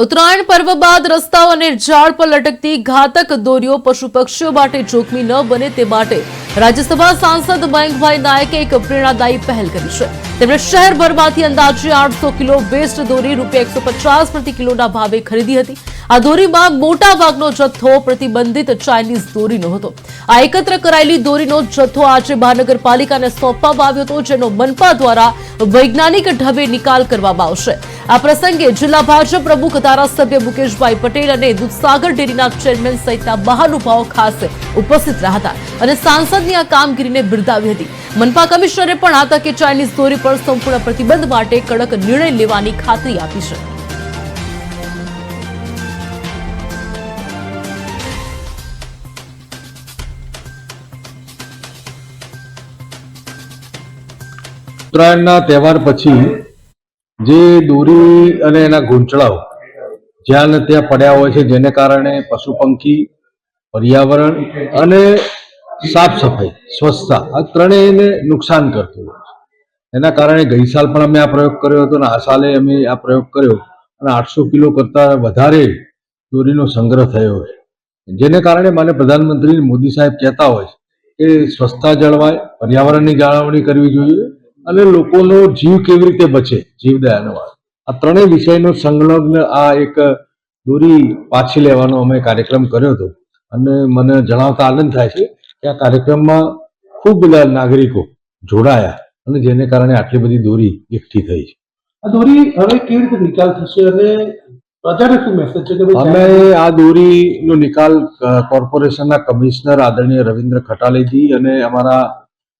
ઉત્તરાયણ પર્વ બાદ રસ્તાઓ અને ઝાડ પર લટકતી ઘાતક દોરીઓ પશુ પક્ષીઓ માટે જોખમી ન બને તે માટે રાજ્યસભા સાંસદ મયંકભાઈ નાયકે એક પ્રેરણાદાયી પહેલ કરી છે। તેમણે શહેરભરમાંથી અંદાજે 800 કિલો વેસ્ટ દોરી ₹150 પ્રતિ કિલોના ભાવે ખરીદી હતી। આ દોરીમાં મોટા ભાગનો જથ્થો પ્રતિબંધિત ચાઇનીઝ દોરીનો હતો। આ એકત્ર કરાયેલી દોરીનો જથ્થો આજે મહાનગરપાલિકાને સોંપવામાં આવ્યો હતો, જેનો મનપા દ્વારા વૈજ્ઞાનિક ઢબે નિકાલ કરવામાં આવશે। આ પ્રસંગે જિલ્લા ભાજપ પ્રમુખ ધારાસભ્ય મુકેશભાઈ પટેલ અને દૂધસાગર ડેરીના ચેરમેન સહિતના મહાનુભાવો ખાસ ઉપસ્થિત રહ્યા હતા અને સાંસદની આ કામગીરીને બિરદાવી હતી। મનપા કમિશનરે પણ આ તકે ચાઇનીઝ દોરી પર સંપૂર્ણ પ્રતિબંધ માટે કડક નિર્ણય લેવાની ખાતરી આપી છે। ઉત્તરાયણના તહેવાર પછી જે દોરી અને એના ગૂંચળાઓ જ્યાં ને ત્યાં પડ્યા હોય છે, જેને કારણે પશુ પંખી, પર્યાવરણ અને સાફ સફાઈ, સ્વચ્છતા આ ત્રણેયને નુકસાન કરતું હોય છે। એના કારણે ગઈ સાલ પણ અમે આ પ્રયોગ કર્યો હતો અને આ સાલે અમે આ પ્રયોગ કર્યો અને 800 કિલો કરતાં વધારે દોરીનો સંગ્રહ થયો છે, જેને કારણે મને પ્રધાનમંત્રી મોદી સાહેબ કહેતા હોય છે કે સ્વચ્છતા જળવાય, પર્યાવરણની જાળવણી કરવી જોઈએ અને લોકોનો જીવ કેવી રીતે બચે, જીવદયાનો આ ત્રણેય વિષયનો સંલગ્ન આ એક દોરી પાછી લેવાનો અમે કાર્યક્રમ કર્યો હતો અને મને જણાવતા આનંદ થાય છે કે આ કાર્યક્રમમાં ખૂબ બધા નાગરિકો જોડાયા અને જેને કારણે આટલી બધી દોરી એકઠી થઈ છે। આ દોરી હવે કેવી રીતે નિકાલ થશે અને પ્રજાને શું મેસેજ છે કે અમે આ દોરીનો નિકાલ કોર્પોરેશનના કમિશનર આદરણીય રવિન્દ્ર ખટાલેજી અને અમારા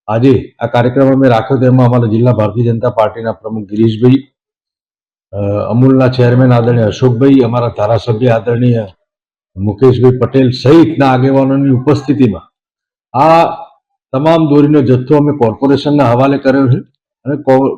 આજે આ કાર્યક્રમ અમે રાખ્યો તેમાં અમારા જિલ્લા ભારતીય જનતા પાર્ટીના પ્રમુખ ગિરીશભાઈ, અમૂલના ચેરમેન આદરણીય અશોકભાઈ, અમારા ધારાસભ્ય આદરણીય મુકેશભાઈ પટેલ સહિતના આગેવાનોની ઉપસ્થિતિમાં આ તમામ દોરીનો જથ્થો અમે કોર્પોરેશનના હવાલે કર્યો છે અને